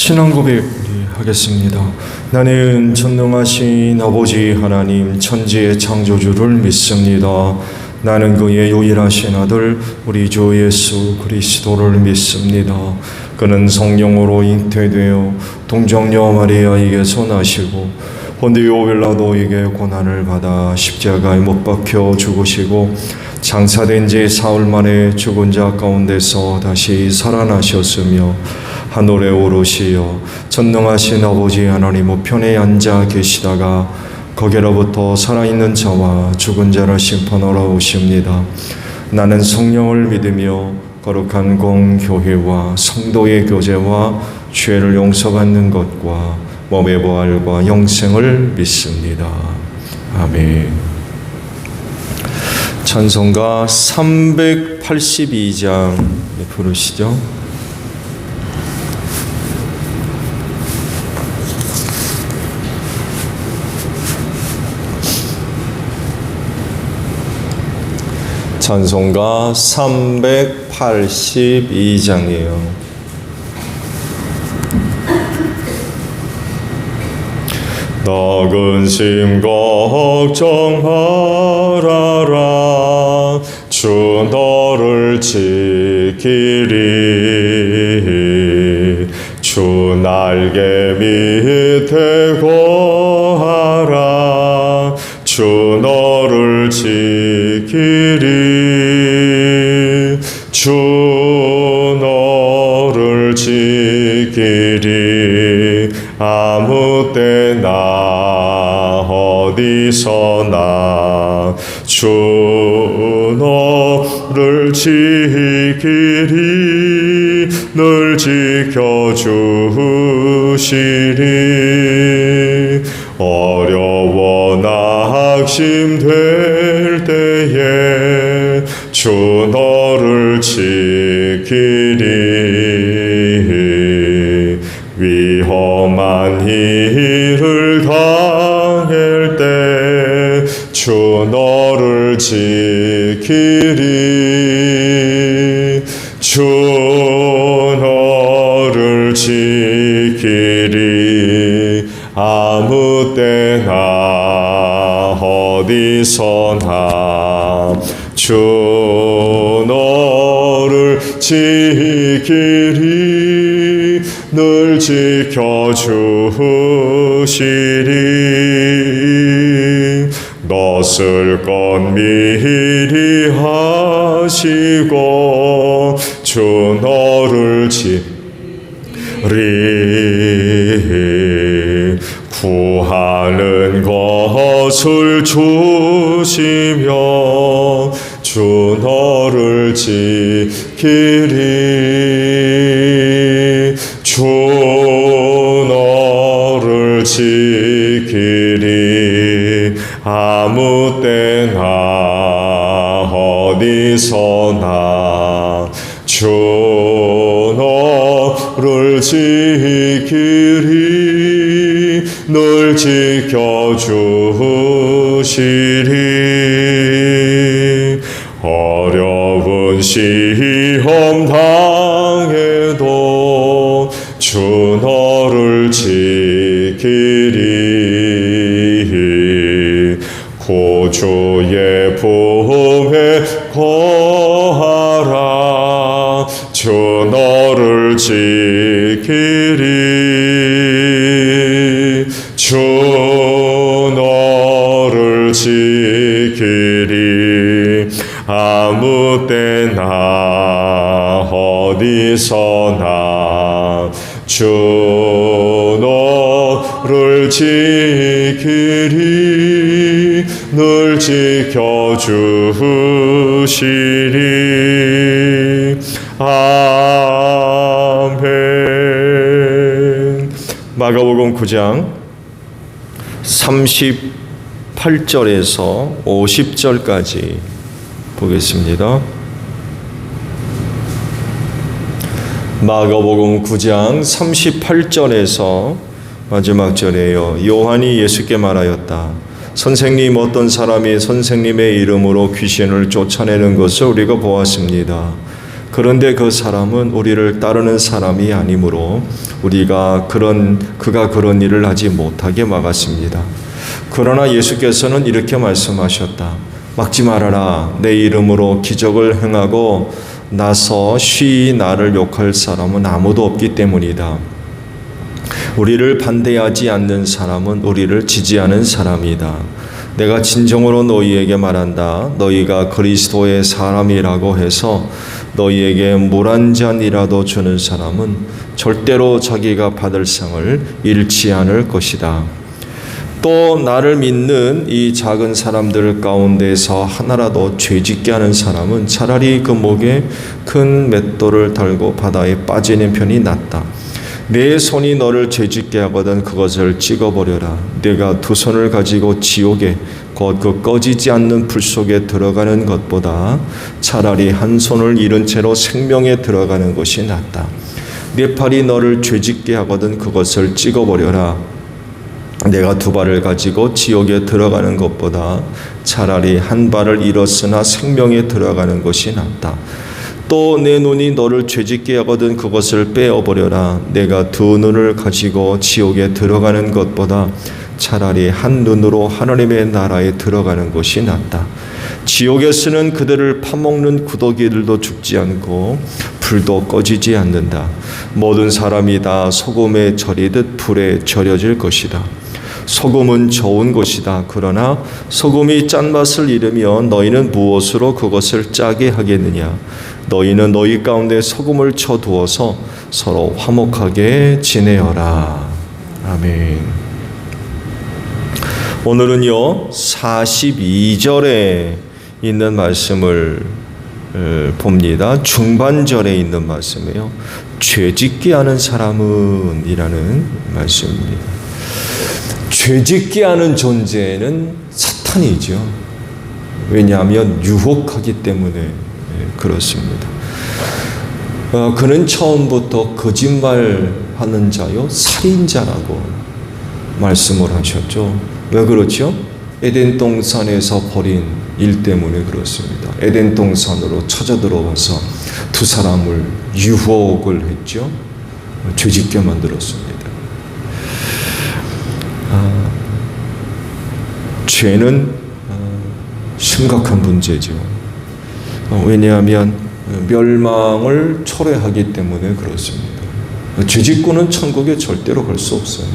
신앙 고백 하겠습니다. 나는 전능하신 아버지 하나님 천지의 창조주를 믿습니다. 나는 그의 유일하신 아들 우리 주 예수 그리스도를 믿습니다. 그는 성령으로 잉태되어 동정녀 마리아에게서 나시고 본디오 빌라도에게 고난을 받아 십자가에 못 박혀 죽으시고 장사된 지 사흘 만에 죽은 자 가운데서 다시 살아나셨으며 하늘에 오르시어 전능하신 아버지 하나님 우편에 앉아 계시다가 거기로부터 살아있는 자와 죽은 자를 심판하러 오십니다. 나는 성령을 믿으며 거룩한 공교회와 성도의 교제와 죄를 용서받는 것과 몸의 부활과 영생을 믿습니다. 아멘. 찬송가 382장 부르시죠. 찬송가 382장이에요. 나 근심 걱정 말아라. 주 너를 지키리. 주 날개 밑에 거하라. 주 너를 지키리. 주 너를 지키리. 아무 때나 어디서나 주 너를 지키리. 늘 지켜주시리. 어려워 낙심될 때에 주 너를 지키리. 위험한 일을 당할 때 주 너를 지키리. 주 너를 지키리. 아무 때나 어디서나 주 너를 지키리. 늘 지켜주시리. 넛을 것 미리 하시고 주 너를 지키리. 구하는 것을 주시며 주 너를 지키리. 주 너를 지키리. 아무 때나 어디서나 주 너를 지키리. 늘 지켜주시리. 어려운 시험 당해도 주 너를 지키리. 구주의 품에 거하라. 주 너를 지키리. 주 너를 지키리. 아무 때나 어디서나 주 너를 지키리. 늘 지켜주시리. 아멘. 마가복음 9장 38절에서 50절까지 보겠습니다. 마가복음 9장 38절에서 마지막 절에요. 요한이 예수께 말하였다. 선생님, 어떤 사람이 선생님의 이름으로 귀신을 쫓아내는 것을 우리가 보았습니다. 그런데 그 사람은 우리를 따르는 사람이 아니므로 우리가 그가 그런 일을 하지 못하게 막았습니다. 그러나 예수께서는 이렇게 말씀하셨다. 막지 말아라. 내 이름으로 기적을 행하고 나서 쉬이 나를 욕할 사람은 아무도 없기 때문이다. 우리를 반대하지 않는 사람은 우리를 지지하는 사람이다. 내가 진정으로 너희에게 말한다. 너희가 그리스도의 사람이라고 해서 너희에게 물 한 잔이라도 주는 사람은 절대로 자기가 받을 상을 잃지 않을 것이다. 또 나를 믿는 이 작은 사람들 가운데서 하나라도 죄짓게 하는 사람은 차라리 그 목에 큰 맷돌을 달고 바다에 빠지는 편이 낫다. 내 손이 너를 죄짓게 하거든 그것을 찍어버려라. 내가 두 손을 가지고 지옥에 곧 그 꺼지지 않는 불 속에 들어가는 것보다 차라리 한 손을 잃은 채로 생명에 들어가는 것이 낫다. 내 팔이 너를 죄짓게 하거든 그것을 찍어버려라. 내가 두 발을 가지고 지옥에 들어가는 것보다 차라리 한 발을 잃었으나 생명에 들어가는 것이 낫다. 또 내 눈이 너를 죄짓게 하거든 그것을 빼어버려라. 내가 두 눈을 가지고 지옥에 들어가는 것보다 차라리 한 눈으로 하나님의 나라에 들어가는 것이 낫다. 지옥에서는 그들을 파먹는 구더기들도 죽지 않고 불도 꺼지지 않는다. 모든 사람이 다 소금에 절이듯 불에 절여질 것이다. 소금은 좋은 것이다. 그러나 소금이 짠맛을 잃으면 너희는 무엇으로 그것을 짜게 하겠느냐. 너희는 너희 가운데 소금을 쳐두어서 서로 화목하게 지내어라. 아멘. 오늘은요 42절에 있는 말씀을 봅니다. 중반절에 있는 말씀이에요. 죄짓게 하는 사람은 이라는 말씀입니다. 죄짓게 하는 존재는 사탄이죠. 왜냐하면 유혹하기 때문에 그렇습니다. 그는 처음부터 거짓말하는 자요 살인자라고 말씀을 하셨죠. 왜 그렇죠? 에덴 동산에서 벌인 일 때문에 그렇습니다. 에덴 동산으로 찾아 들어와서 두 사람을 유혹을 했죠. 죄짓게 만들었습니다. 죄는 심각한 문제죠. 왜냐하면 멸망을 초래하기 때문에 그렇습니다. 죄짓고는 천국에 절대로 갈 수 없어요.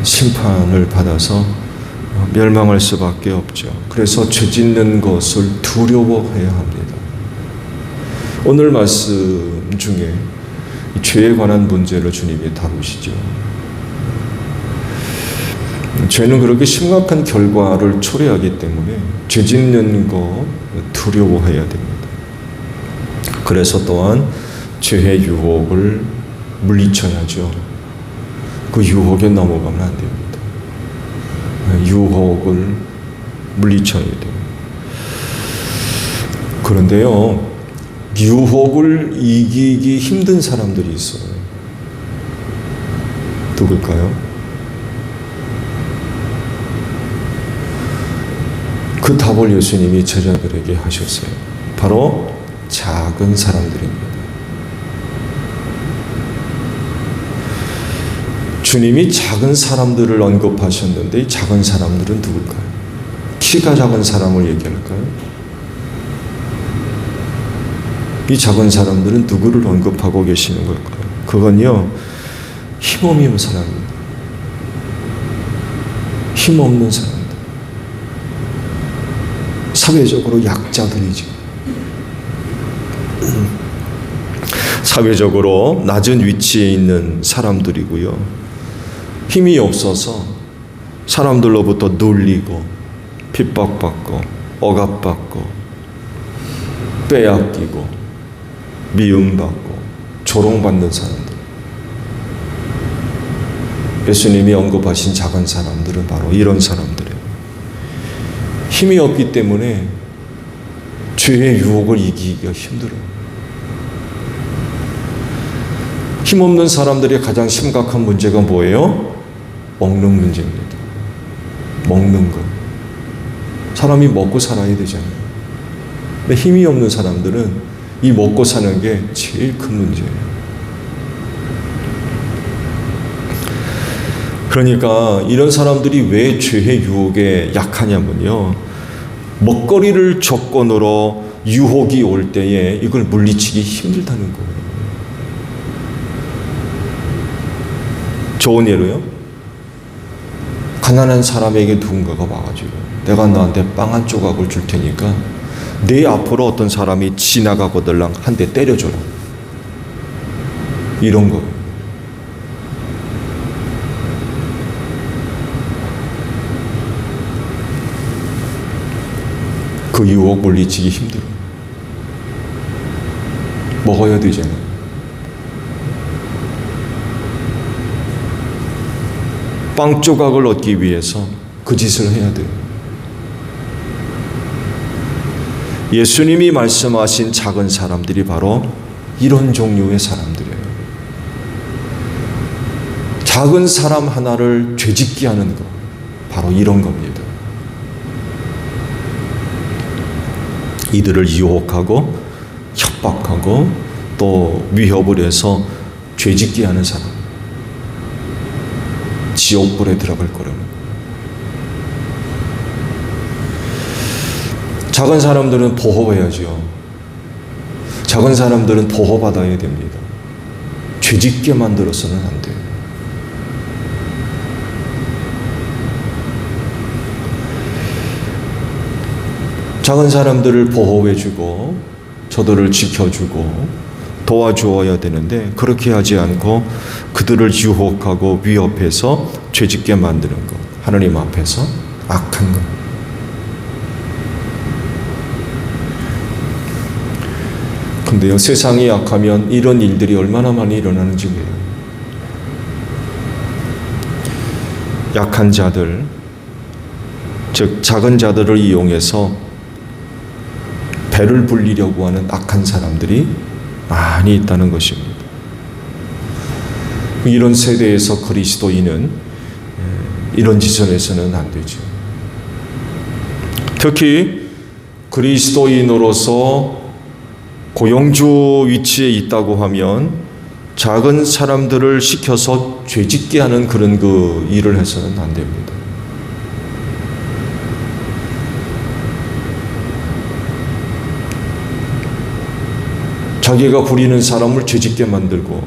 심판을 받아서 멸망할 수밖에 없죠. 그래서 죄짓는 것을 두려워해야 합니다. 오늘 말씀 중에 죄에 관한 문제를 주님이 다루시죠. 죄는 그렇게 심각한 결과를 초래하기 때문에 죄짓는 거 두려워해야 됩니다. 그래서 또한 죄의 유혹을 물리쳐야죠. 그 유혹에 넘어가면 안 됩니다. 유혹을 물리쳐야 돼요. 그런데요, 유혹을 이기기 힘든 사람들이 있어요. 누굴까요? 그 답을 예수님이 제자들에게 하셨어요. 바로 작은 사람들입니다. 주님이 작은 사람들을 언급하셨는데 이 작은 사람들은 누굴까요? 키가 작은 사람을 얘기할까요? 이 작은 사람들은 누구를 언급하고 계시는 걸까요? 그건요, 힘없는 사람입니다. 힘없는 사람들. 사회적으로 약자들이죠. 사회적으로 낮은 위치에 있는 사람들이고요. 힘이 없어서 사람들로부터 놀리고 핍박받고 억압받고 빼앗기고 미움받고 조롱받는 사람들. 예수님이 언급하신 작은 사람들은 바로 이런 사람들이에요. 힘이 없기 때문에 죄의 유혹을 이기기가 힘들어요. 힘없는 사람들의 가장 심각한 문제가 뭐예요? 먹는 문제입니다. 먹는 것. 사람이 먹고 살아야 되잖아요. 근데 힘이 없는 사람들은 이 먹고 사는 게 제일 큰 문제예요. 그러니까 이런 사람들이 왜 죄의 유혹에 약하냐면요, 먹거리를 조건으로 유혹이 올 때에 이걸 물리치기 힘들다는 거예요. 좋은 예로요, 가난한 사람에게 누군가가 와가지고 내가 너한테 빵 한 조각을 줄 테니까 내 앞으로 어떤 사람이 지나가거들랑 한 대 때려줘라, 이런 거예요. 그 유혹 물리치기 힘들어요. 먹어야 되잖아요. 빵 조각을 얻기 위해서 그 짓을 해야 돼요. 예수님이 말씀하신 작은 사람들이 바로 이런 종류의 사람들이에요. 작은 사람 하나를 죄짓게 하는 것, 바로 이런 겁니다. 이들을 유혹하고 협박하고 또 위협을 해서 죄짓게 하는 사람, 지옥불에 들어갈 거라는 거예요. 작은 사람들은 보호해야죠. 작은 사람들은 보호받아야 됩니다. 죄짓게 만들어서는 안 돼요. 작은 사람들을 보호해주고 저들을 지켜주고 도와주어야 되는데 그렇게 하지 않고 그들을 유혹하고 위협해서 죄짓게 만드는 것, 하나님 앞에서 악한 것. 근데요, 세상이 약하면 이런 일들이 얼마나 많이 일어나는지 몰라요. 약한 자들, 즉 작은 자들을 이용해서 배를 불리려고 하는 악한 사람들이 많이 있다는 것입니다. 이런 세대에서 그리스도인은 이런 짓을 해서는 안 되죠. 특히 그리스도인으로서 고용주 위치에 있다고 하면 작은 사람들을 시켜서 죄짓게 하는 그런 그 일을 해서는 안 됩니다. 자기가 부리는 사람을 죄짓게 만들고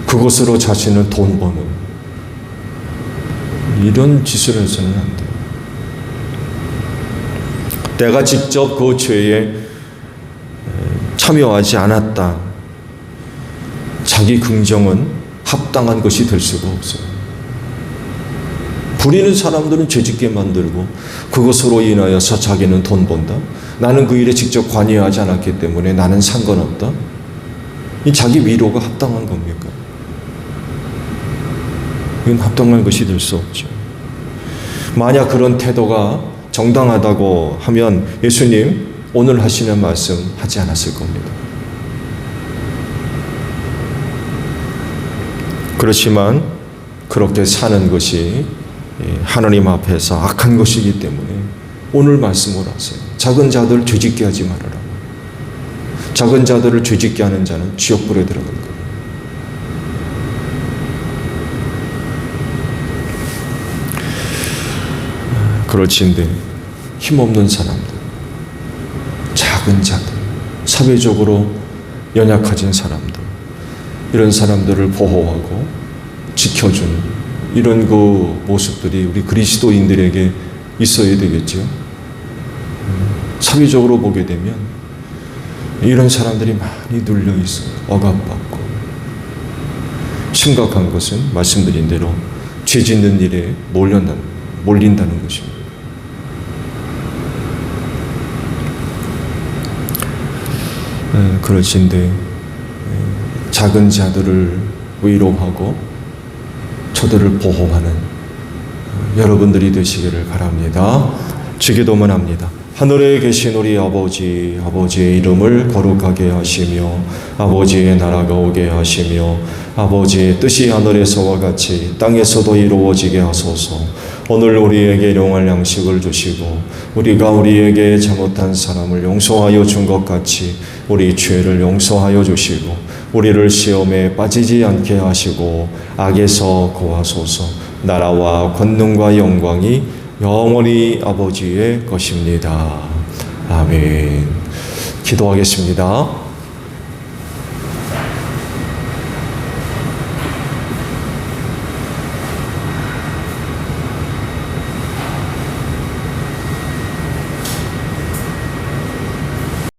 그것으로 자신은 돈 버는 이런 짓을 해서는 안 돼요. 내가 직접 그 죄에 참여하지 않았다, 자기 긍정은 합당한 것이 될 수가 없어요. 부리는 사람들은 죄짓게 만들고 그것으로 인하여서 자기는 돈 번다, 나는 그 일에 직접 관여하지 않았기 때문에 나는 상관없다, 이 자기 위로가 합당한 겁니까? 이건 합당한 것이 될 수 없죠. 만약 그런 태도가 정당하다고 하면 예수님 오늘 하시는 말씀 하지 않았을 겁니다. 그렇지만 그렇게 사는 것이 하나님 앞에서 악한 것이기 때문에 오늘 말씀을 하세요. 작은 자들 죄짓게 하지 말아라. 작은 자들을 죄짓게 하는 자는 지옥불에 들어갈 거예요. 그렇지인데 힘없는 사람들, 작은 자들, 사회적으로 연약해진 사람들, 이런 사람들을 보호하고 지켜주는 이런 그 모습들이 우리 그리스도인들에게 있어야 되겠죠. 사회적으로 보게 되면 이런 사람들이 많이 눌려 있어요. 억압받고. 심각한 것은 말씀드린 대로 죄 짓는 일에 몰린다는 것입니다. 그러신데 작은 자들을 위로하고 저들을 보호하는 여러분들이 되시기를 바랍니다. 주기도문 합니다. 하늘에 계신 우리 아버지, 아버지의 이름을 거룩하게 하시며 아버지의 나라가 오게 하시며 아버지의 뜻이 하늘에서와 같이 땅에서도 이루어지게 하소서. 오늘 우리에게 일용할 양식을 주시고 우리가 우리에게 잘못한 사람을 용서하여 준 것 같이 우리 죄를 용서하여 주시고 우리를 시험에 빠지지 않게 하시고 악에서 구하소서. 나라와 권능과 영광이 영원히 아버지의 것입니다. 아멘. 기도하겠습니다.